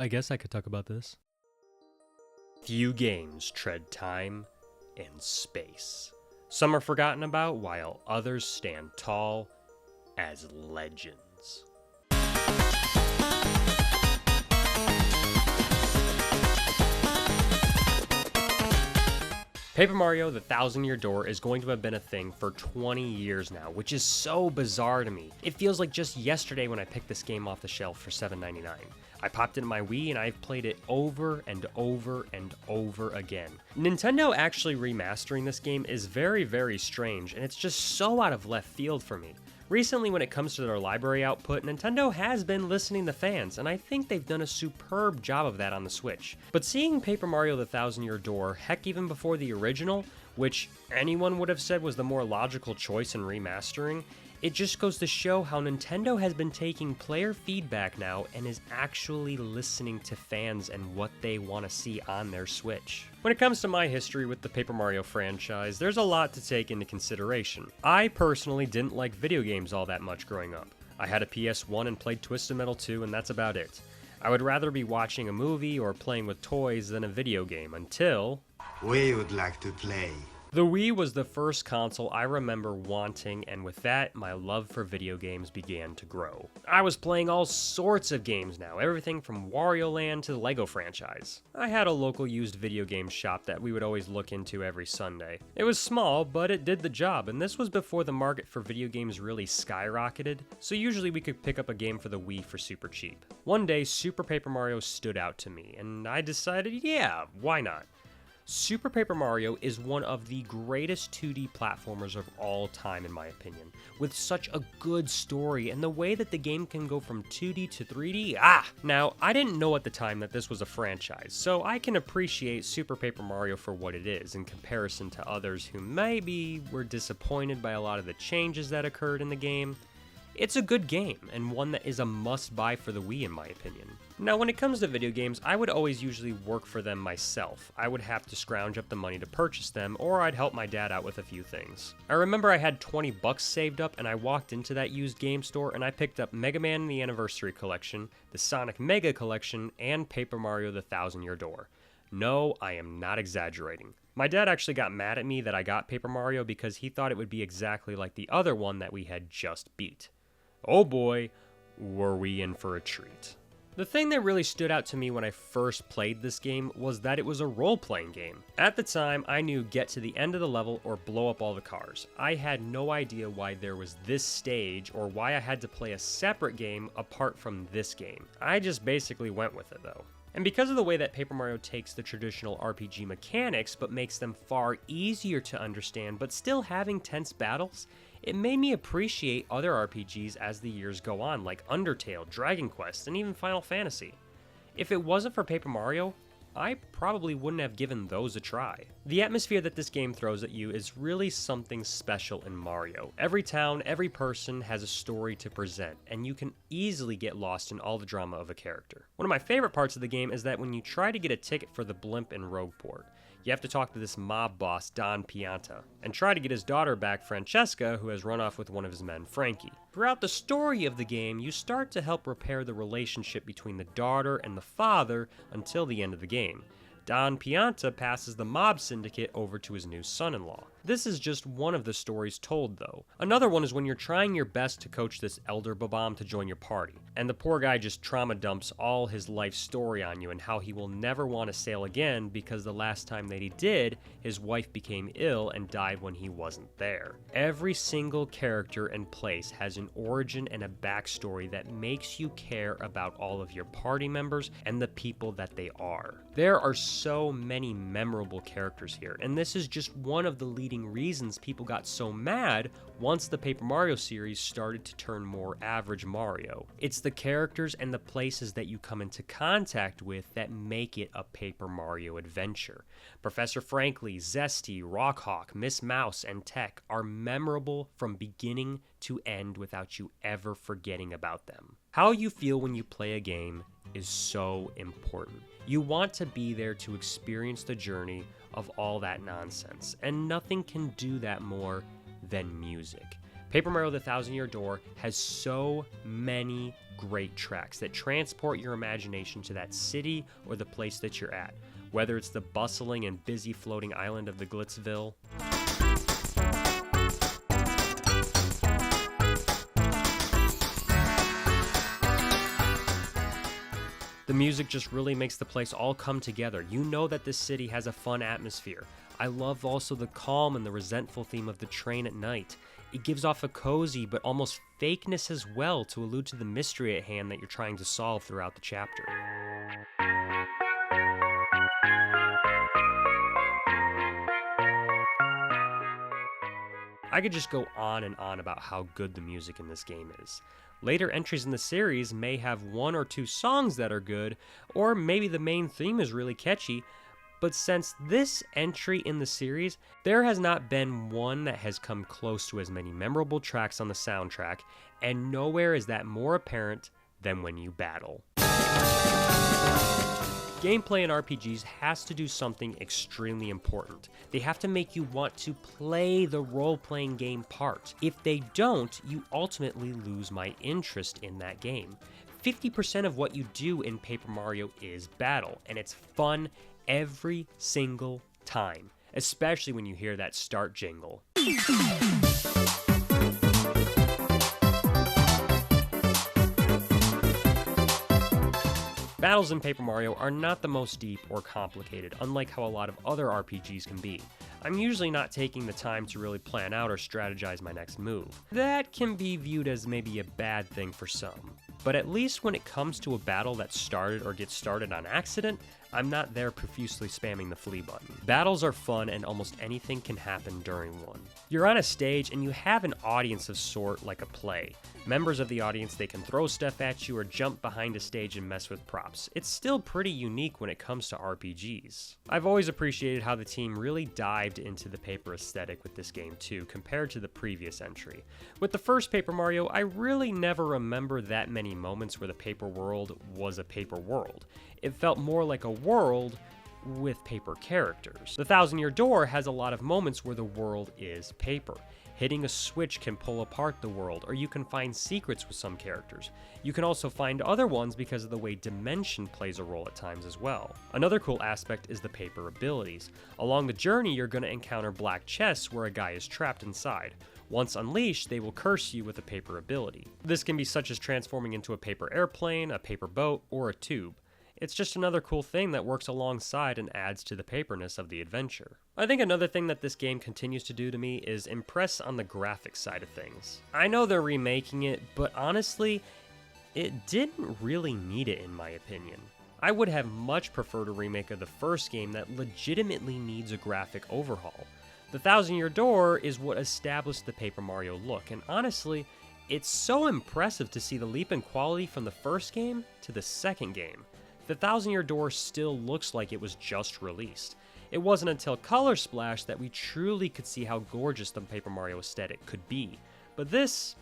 I guess I could talk about this. Few games tread time and space. Some are forgotten about, while others stand tall as legends. Paper Mario: The Thousand-Year Door is going to have been a thing for 20 years now, which is so bizarre to me. It feels like just yesterday when I picked this game off the shelf for $7.99. I popped it in my Wii and I've played it over and over and over again. Nintendo actually remastering this game is very, very strange, and it's just so out of left field for me. Recently, when it comes to their library output, Nintendo has been listening to fans, and I think they've done a superb job of that on the Switch. But seeing Paper Mario: The Thousand-Year Door, heck, even before the original, which anyone would have said was the more logical choice in remastering, it just goes to show how Nintendo has been taking player feedback now and is actually listening to fans and what they want to see on their Switch. When it comes to my history with the Paper Mario franchise, there's a lot to take into consideration. I personally didn't like video games all that much growing up. I had a PS1 and played Twisted Metal 2, and that's about it. I would rather be watching a movie or playing with toys than a video game until... We would like to play. The Wii was the first console I remember wanting, and with that, my love for video games began to grow. I was playing all sorts of games now, everything from Wario Land to the Lego franchise. I had a local used video game shop that we would always look into every Sunday. It was small, but it did the job, and this was before the market for video games really skyrocketed, so usually we could pick up a game for the Wii for super cheap. One day, Super Paper Mario stood out to me, and I decided, yeah, why not? Super Paper Mario is one of the greatest 2D platformers of all time in my opinion, with such a good story and the way that the game can go from 2D to 3D, Now, I didn't know at the time that this was a franchise, so I can appreciate Super Paper Mario for what it is in comparison to others who maybe were disappointed by a lot of the changes that occurred in the game. It's a good game, and one that is a must-buy for the Wii in my opinion. Now, when it comes to video games, I would always usually work for them myself. I would have to scrounge up the money to purchase them, or I'd help my dad out with a few things. I remember I had 20 bucks saved up, and I walked into that used game store, and I picked up Mega Man the Anniversary Collection, the Sonic Mega Collection, and Paper Mario: The Thousand-Year Door. No, I am not exaggerating. My dad actually got mad at me that I got Paper Mario because he thought it would be exactly like the other one that we had just beat. Oh boy, were we in for a treat. The thing that really stood out to me when I first played this game was that it was a role-playing game. At the time, I knew get to the end of the level or blow up all the cars. I had no idea why there was this stage or why I had to play a separate game apart from this game. I just basically went with it though. And because of the way that Paper Mario takes the traditional RPG mechanics but makes them far easier to understand but still having tense battles, it made me appreciate other RPGs as the years go on, like Undertale, Dragon Quest, and even Final Fantasy. If it wasn't for Paper Mario, I probably wouldn't have given those a try. The atmosphere that this game throws at you is really something special in Mario. Every town, every person has a story to present, and you can easily get lost in all the drama of a character. One of my favorite parts of the game is that when you try to get a ticket for the blimp in Rogueport, you have to talk to this mob boss, Don Pianta, and try to get his daughter back, Francesca, who has run off with one of his men, Frankie. Throughout the story of the game, you start to help repair the relationship between the daughter and the father until the end of the game. Don Pianta passes the mob syndicate over to his new son-in-law. This is just one of the stories told, though. Another one is when you're trying your best to coach this elder Babam to join your party, and the poor guy just trauma dumps all his life story on you and how he will never want to sail again because the last time that he did, his wife became ill and died when he wasn't there. Every single character and place has an origin and a backstory that makes you care about all of your party members and the people that they are. There are so many memorable characters here, and this is just one of the leading reasons people got so mad once the Paper Mario series started to turn more average Mario. It's the characters and the places that you come into contact with that make it a Paper Mario adventure. Professor Frankly, Zesty, Rockhawk, Miss Mouse, and Tech are memorable from beginning to end without you ever forgetting about them. How you feel when you play a game is so important. You want to be there to experience the journey of all that nonsense, and nothing can do that more than music. Paper Mario: The Thousand-Year Door has so many great tracks that transport your imagination to that city or the place that you're at, whether it's the bustling and busy floating island of the Glitzville, the music just really makes the place all come together. You know that this city has a fun atmosphere. I love also the calm and the resentful theme of the train at night. It gives off a cozy but almost fakeness as well to allude to the mystery at hand that you're trying to solve throughout the chapter. I could just go on and on about how good the music in this game is. Later entries in the series may have 1 or 2 songs that are good, or maybe the main theme is really catchy, but since this entry in the series, there has not been one that has come close to as many memorable tracks on the soundtrack, and nowhere is that more apparent than when you battle. Gameplay in RPGs has to do something extremely important. They have to make you want to play the role-playing game part. If they don't, you ultimately lose my interest in that game. 50% of what you do in Paper Mario is battle, and it's fun every single time, especially when you hear that start jingle. Battles in Paper Mario are not the most deep or complicated, unlike how a lot of other RPGs can be. I'm usually not taking the time to really plan out or strategize my next move. That can be viewed as maybe a bad thing for some. But at least when it comes to a battle that started or gets started on accident, I'm not there profusely spamming the flee button. Battles are fun and almost anything can happen during one. You're on a stage and you have an audience of sort like a play. Members of the audience, they can throw stuff at you or jump behind a stage and mess with props. It's still pretty unique when it comes to RPGs. I've always appreciated how the team really dived into the paper aesthetic with this game too, compared to the previous entry. With the first Paper Mario, I really never remember that many moments where the paper world was a paper world. It felt more like a world with paper characters. The Thousand Year Door has a lot of moments where the world is paper. Hitting a switch can pull apart the world, or you can find secrets with some characters. You can also find other ones because of the way dimension plays a role at times as well. Another cool aspect is the paper abilities. Along the journey, you're going to encounter black chests where a guy is trapped inside. Once unleashed, they will curse you with a paper ability. This can be such as transforming into a paper airplane, a paper boat, or a tube. It's just another cool thing that works alongside and adds to the paperness of the adventure. I think another thing that this game continues to do to me is impress on the graphics side of things. I know they're remaking it, but honestly, it didn't really need it in my opinion. I would have much preferred a remake of the first game that legitimately needs a graphic overhaul. The Thousand Year Door is what established the Paper Mario look, and honestly, it's so impressive to see the leap in quality from the first game to the second game. The Thousand Year Door still looks like it was just released. It wasn't until Color Splash that we truly could see how gorgeous the Paper Mario aesthetic could be, but this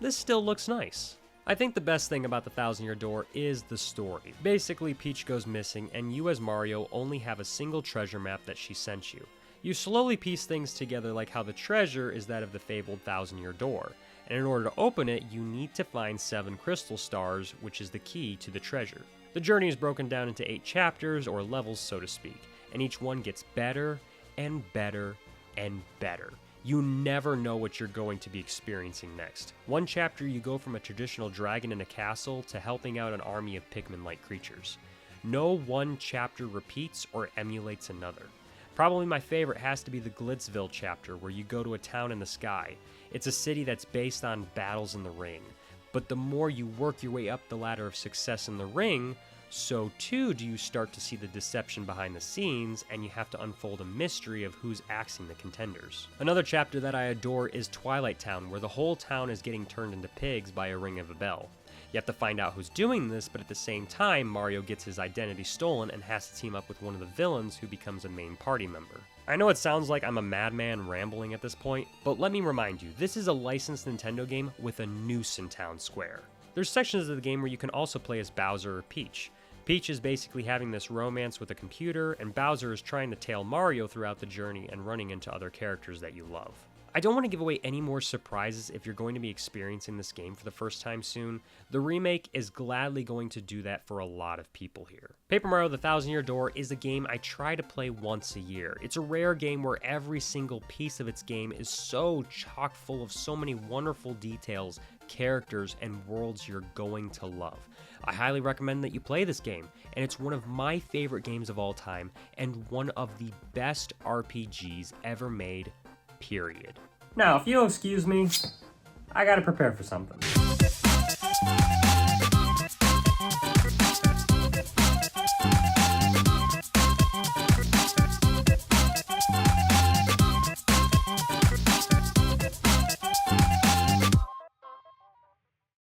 still looks nice. I think the best thing about the Thousand Year Door is the story. Basically, Peach goes missing and you as Mario only have a single treasure map that she sent you. You slowly piece things together like how the treasure is that of the fabled Thousand Year Door, and in order to open it, you need to find 7 crystal stars, which is the key to the treasure. The journey is broken down into 8 chapters, or levels so to speak, and each one gets better and better and better. You never know what you're going to be experiencing next. One chapter you go from a traditional dragon in a castle to helping out an army of Pikmin-like creatures. No one chapter repeats or emulates another. Probably my favorite has to be the Glitzville chapter where you go to a town in the sky. It's a city that's based on battles in the ring. But the more you work your way up the ladder of success in the ring, so too do you start to see the deception behind the scenes, and you have to unfold a mystery of who's axing the contenders. Another chapter that I adore is Twilight Town, where the whole town is getting turned into pigs by a ring of a bell. You have to find out who's doing this, but at the same time, Mario gets his identity stolen and has to team up with one of the villains who becomes a main party member. I know it sounds like I'm a madman rambling at this point, but let me remind you, this is a licensed Nintendo game with a noose in town square. There's sections of the game where you can also play as Bowser or Peach. Peach is basically having this romance with a computer, and Bowser is trying to tail Mario throughout the journey and running into other characters that you love. I don't want to give away any more surprises if you're going to be experiencing this game for the first time soon. The remake is gladly going to do that for a lot of people here. Paper Mario: The Thousand Year Door is a game I try to play once a year. It's a rare game where every single piece of its game is so chock full of so many wonderful details, characters, and worlds you're going to love. I highly recommend that you play this game, and it's one of my favorite games of all time, and one of the best RPGs ever made, period. Now, if you'll excuse me, I gotta prepare for something.